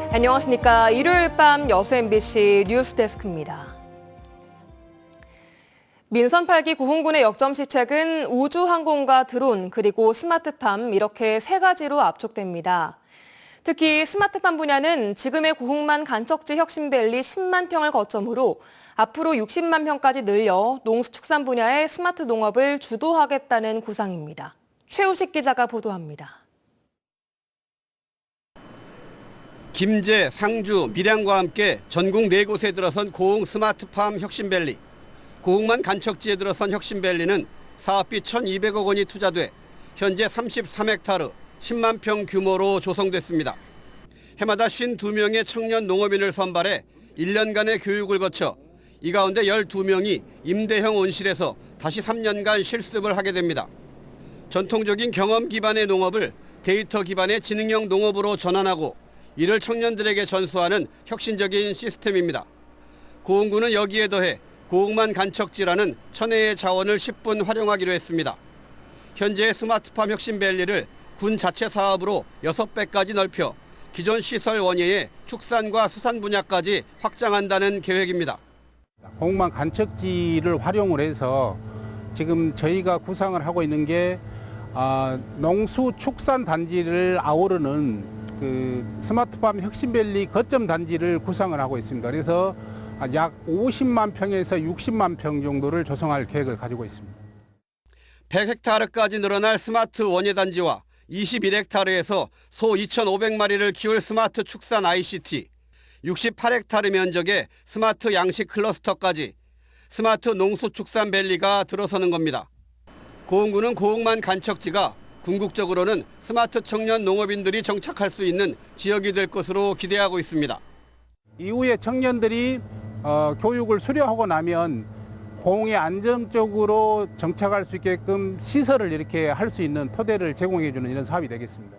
안녕하십니까. 일요일 밤 여수 MBC 뉴스데스크입니다. 민선 8기 고흥군의 역점 시책은 우주항공과 드론 그리고 스마트팜 이렇게 세 가지로 압축됩니다. 특히 스마트팜 분야는 지금의 고흥만 간척지 혁신밸리 10만 평을 거점으로 앞으로 60만 평까지 늘려 농수축산 분야의 스마트 농업을 주도하겠다는 구상입니다. 최우식 기자가 보도합니다. 김제, 상주, 밀양과 함께 전국 4곳에 들어선 고흥 스마트팜 혁신밸리. 고흥만 간척지에 들어선 혁신밸리는 사업비 1,200억 원이 투자돼 현재 33헥타르 10만 평 규모로 조성됐습니다. 해마다 52명의 청년 농업인을 선발해 1년간의 교육을 거쳐 이 가운데 12명이 임대형 온실에서 다시 3년간 실습을 하게 됩니다. 전통적인 경험 기반의 농업을 데이터 기반의 지능형 농업으로 전환하고 이를 청년들에게 전수하는 혁신적인 시스템입니다. 고흥군은 여기에 더해 고흥만 간척지라는 천혜의 자원을 10분 활용하기로 했습니다. 현재 스마트팜 혁신밸리를 군 자체 사업으로 6배까지 넓혀 기존 시설 원예의 축산과 수산 분야까지 확장한다는 계획입니다. 고흥만 간척지를 활용을 해서 지금 저희가 구상을 하고 있는 게 농수축산 단지를 아우르는 스마트팜 혁신밸리 거점 단지를 구상을 하고 있습니다. 그래서 약 50만 평에서 60만 평 정도를 조성할 계획을 가지고 있습니다. 100헥타르까지 늘어날 스마트 원예 단지와 21헥타르에서 소 2,500마리를 키울 스마트 축산 ICT, 68헥타르 면적의 스마트 양식 클러스터까지 스마트 농수축산밸리가 들어서는 겁니다. 고흥군은 고흥만 간척지가 궁극적으로는 스마트 청년 농업인들이 정착할 수 있는 지역이 될 것으로 기대하고 있습니다. 이후에 청년들이 교육을 수료하고 나면 고흥에 안정적으로 정착할 수 있게끔 시설을 이렇게 할 수 있는 토대를 제공해주는 이런 사업이 되겠습니다.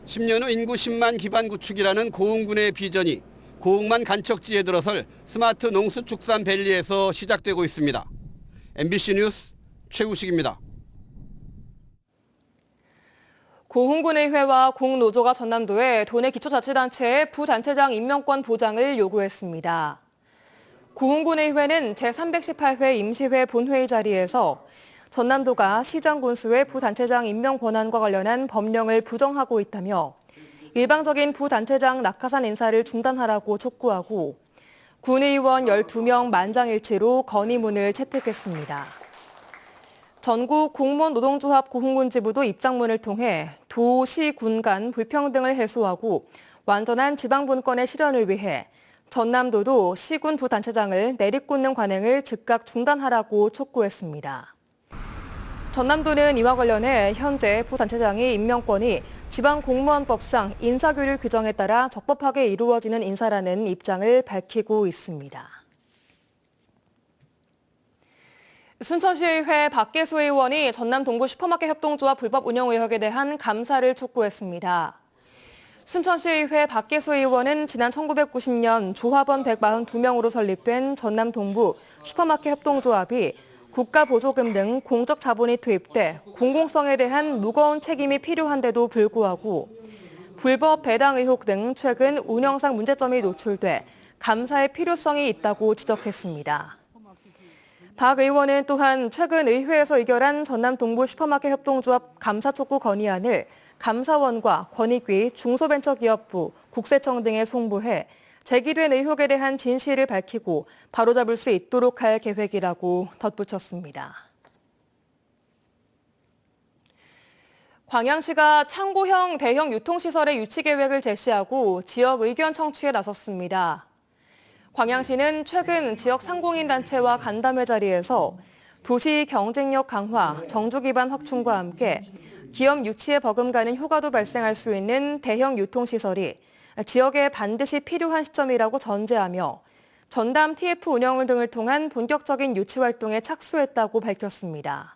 10년 후 인구 10만 기반 구축이라는 고흥군의 비전이 고흥만 간척지에 들어설 스마트 농수축산밸리에서 시작되고 있습니다. MBC 뉴스 최우식입니다. 고흥군의회와 공노조가 전남도에 도내 기초자치단체의 부단체장 임명권 보장을 요구했습니다. 고흥군의회는 제318회 임시회 본회의 자리에서 전남도가 시장군수회 부단체장 임명 권한과 관련한 법령을 부정하고 있다며 일방적인 부단체장 낙하산 인사를 중단하라고 촉구하고 군의원 12명 만장일치로 건의문을 채택했습니다. 전국 공무원 노동조합 고흥군 지부도 입장문을 통해 도, 시, 군 간 불평등을 해소하고 완전한 지방분권의 실현을 위해 전남도도 시군 부단체장을 내리꽂는 관행을 즉각 중단하라고 촉구했습니다. 전남도는 이와 관련해 현재 부단체장의 임명권이 지방공무원법상 인사규율 규정에 따라 적법하게 이루어지는 인사라는 입장을 밝히고 있습니다. 순천시의회 박계수 의원이 전남 동구 슈퍼마켓 협동조합 불법 운영 의혹에 대한 감사를 촉구했습니다. 순천시의회 박계수 의원은 지난 1990년 조합원 142명으로 설립된 전남 동부 슈퍼마켓 협동조합이 국가 보조금 등 공적 자본이 투입돼 공공성에 대한 무거운 책임이 필요한데도 불구하고 불법 배당 의혹 등 최근 운영상 문제점이 노출돼 감사의 필요성이 있다고 지적했습니다. 박 의원은 또한 최근 의회에서 의결한 전남 동부 슈퍼마켓 협동조합 감사 촉구 건의안을 감사원과 권익위, 중소벤처기업부, 국세청 등에 송부해 제기된 의혹에 대한 진실을 밝히고 바로잡을 수 있도록 할 계획이라고 덧붙였습니다. 광양시가 창고형 대형 유통시설의 유치 계획을 제시하고 지역 의견 청취에 나섰습니다. 광양시는 최근 지역 상공인 단체와 간담회 자리에서 도시 경쟁력 강화, 정주 기반 확충과 함께 기업 유치에 버금가는 효과도 발생할 수 있는 대형 유통시설이 지역에 반드시 필요한 시점이라고 전제하며 전담 TF 운영 등을 통한 본격적인 유치 활동에 착수했다고 밝혔습니다.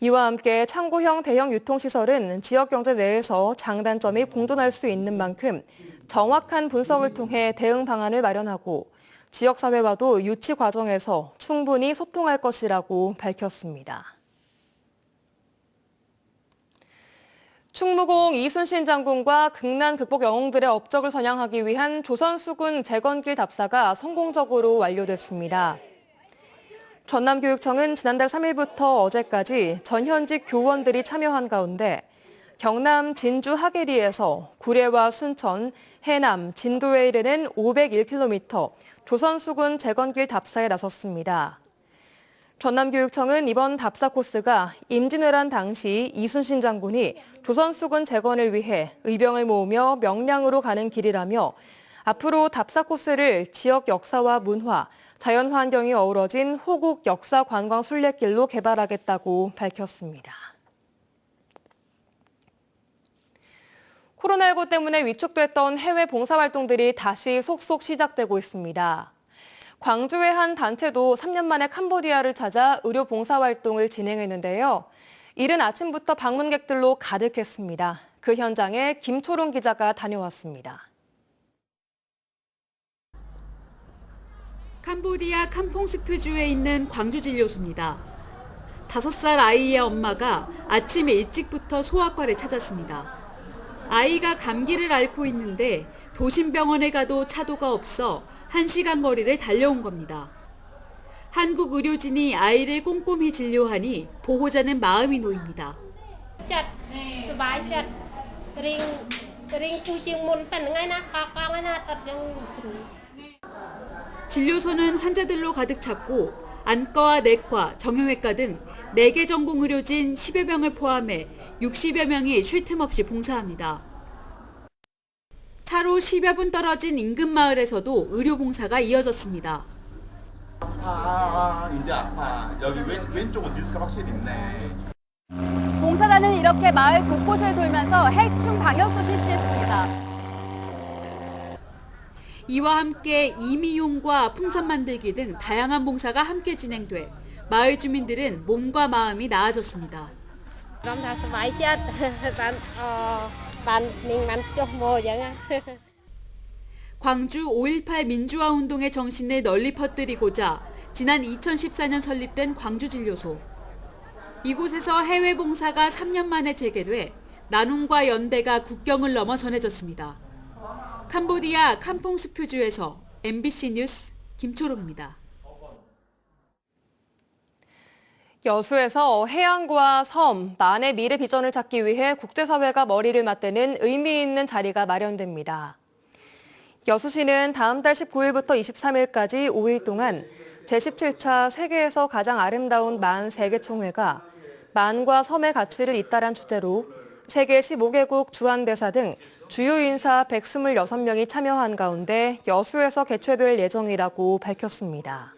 이와 함께 창고형 대형 유통시설은 지역 경제 내에서 장단점이 공존할 수 있는 만큼 정확한 분석을 통해 대응 방안을 마련하고 지역사회와도 유치 과정에서 충분히 소통할 것이라고 밝혔습니다. 충무공 이순신 장군과 극난 극복 영웅들의 업적을 선양하기 위한 조선수군 재건길 답사가 성공적으로 완료됐습니다. 전남교육청은 지난달 3일부터 어제까지 전현직 교원들이 참여한 가운데 경남 진주 하계리에서 구례와 순천, 해남, 진도에 이르는 501km 조선수군 재건길 답사에 나섰습니다. 전남교육청은 이번 답사 코스가 임진왜란 당시 이순신 장군이 조선수군 재건을 위해 의병을 모으며 명량으로 가는 길이라며 앞으로 답사 코스를 지역 역사와 문화, 자연환경이 어우러진 호국 역사 관광 순례길로 개발하겠다고 밝혔습니다. 코로나19 때문에 위축됐던 해외 봉사활동들이 다시 속속 시작되고 있습니다. 광주의 한 단체도 3년 만에 캄보디아를 찾아 의료 봉사활동을 진행했는데요. 이른 아침부터 방문객들로 가득했습니다. 그 현장에 김초롱 기자가 다녀왔습니다. 캄보디아 캄퐁스프주에 있는 광주진료소입니다. 5살 아이의 엄마가 아침 일찍부터 소아과를 찾았습니다. 아이가 감기를 앓고 있는데 도심병원에 가도 차도가 없어 1시간 거리를 달려온 겁니다. 한국 의료진이 아이를 꼼꼼히 진료하니 보호자는 마음이 놓입니다. 진료소는 환자들로 가득 찼고 안과와 내과, 정형외과 등 4개 전공 의료진 10여 명을 포함해 60여 명이 쉴 틈 없이 봉사합니다. 차로 10여 분 떨어진 인근 마을에서도 의료 봉사가 이어졌습니다. 이제 아파. 여기 왼쪽은 디스크가 확실히 있네. 봉사단은 이렇게 마을 곳곳을 돌면서 해충 방역도 실시했습니다. 이와 함께 이미용과 풍선 만들기 등 다양한 봉사가 함께 진행돼 마을 주민들은 몸과 마음이 나아졌습니다. 광주 5.18 민주화 운동의 정신을 널리 퍼뜨리고자 지난 2014년 설립된 광주진료소. 이곳에서 해외 봉사가 3년 만에 재개돼 나눔과 연대가 국경을 넘어 전해졌습니다. 캄보디아 캄퐁스프주에서 MBC 뉴스 김초롱입니다. 여수에서 해안과 섬, 만의 미래 비전을 찾기 위해 국제사회가 머리를 맞대는 의미 있는 자리가 마련됩니다. 여수시는 다음 달 19일부터 23일까지 5일 동안 제17차 세계에서 가장 아름다운 만 세계총회가 만과 섬의 가치를 잇따란 주제로 세계 15개국 주한대사 등 주요 인사 126명이 참여한 가운데 여수에서 개최될 예정이라고 밝혔습니다.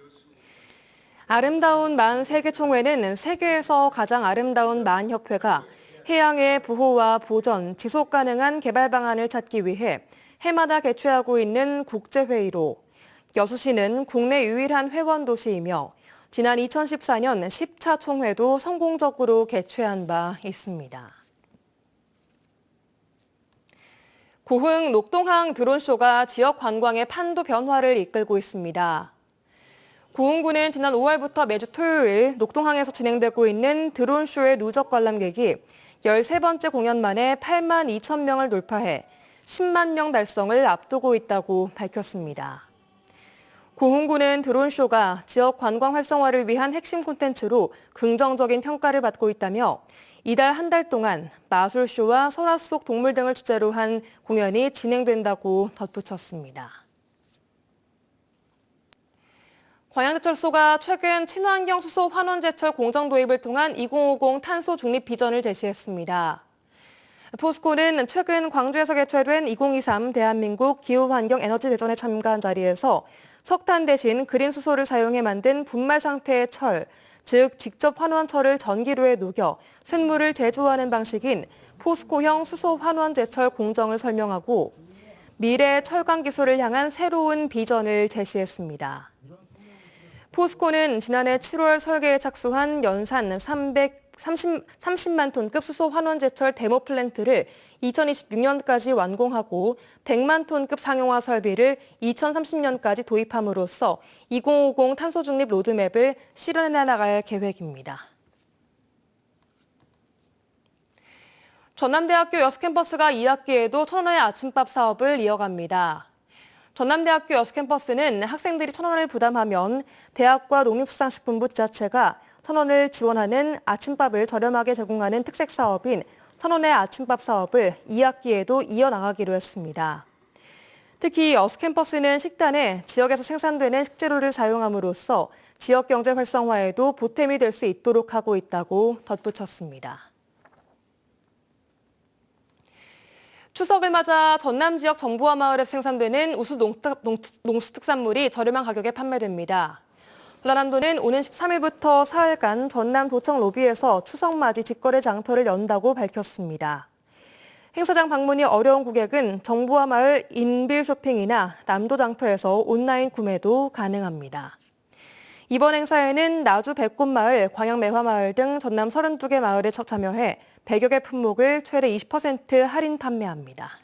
아름다운 만 세계총회는 세계에서 가장 아름다운 만 협회가 해양의 보호와 보전, 지속 가능한 개발 방안을 찾기 위해 해마다 개최하고 있는 국제회의로 여수시는 국내 유일한 회원 도시이며 지난 2014년 10차 총회도 성공적으로 개최한 바 있습니다. 고흥 녹동항 드론쇼가 지역 관광의 판도 변화를 이끌고 있습니다. 고흥구는 지난 5월부터 매주 토요일 녹동항에서 진행되고 있는 드론쇼의 누적 관람객이 13번째 공연 만에 8만 2천 명을 돌파해 10만 명 달성을 앞두고 있다고 밝혔습니다. 고흥구는 드론쇼가 지역 관광 활성화를 위한 핵심 콘텐츠로 긍정적인 평가를 받고 있다며 이달 한 달 동안 마술쇼와 설화 속 동물 등을 주제로 한 공연이 진행된다고 덧붙였습니다. 광양제철소가 최근 친환경 수소 환원 제철 공정 도입을 통한 2050 탄소 중립 비전을 제시했습니다. 포스코는 최근 광주에서 개최된 2023 대한민국 기후환경 에너지 대전에 참가한 자리에서 석탄 대신 그린 수소를 사용해 만든 분말 상태의 철, 즉 직접 환원 철을 전기로에 녹여 쇳물을 제조하는 방식인 포스코형 수소 환원 제철 공정을 설명하고 미래 철강 기술을 향한 새로운 비전을 제시했습니다. 포스코는 지난해 7월 설계에 착수한 연산 30만 톤급 수소 환원 제철 데모 플랜트를 2026년까지 완공하고 100만 톤급 상용화 설비를 2030년까지 도입함으로써 2050 탄소 중립 로드맵을 실현해 나갈 계획입니다. 전남대학교 여수캠퍼스가 2학기에도 1,000원의 아침밥 사업을 이어갑니다. 전남대학교 여수캠퍼스는 학생들이 1,000원을 부담하면 대학과 농림수산식품부 지자체가 1,000원을 지원하는 아침밥을 저렴하게 제공하는 특색 사업인 1,000원의 아침밥 사업을 2학기에도 이어나가기로 했습니다. 특히 여수캠퍼스는 식단에 지역에서 생산되는 식재료를 사용함으로써 지역 경제 활성화에도 보탬이 될 수 있도록 하고 있다고 덧붙였습니다. 추석을 맞아 전남 지역 정부화 마을에서 생산되는 우수 농수특산물이 저렴한 가격에 판매됩니다. 전라남도는 오는 13일부터 사흘간 전남 도청 로비에서 추석맞이 직거래 장터를 연다고 밝혔습니다. 행사장 방문이 어려운 고객은 정부화 마을 인빌 쇼핑이나 남도 장터에서 온라인 구매도 가능합니다. 이번 행사에는 나주 백꽃마을, 광양 매화마을 등 전남 32개 마을에 참여해 100여 개 품목을 최대 20% 할인 판매합니다.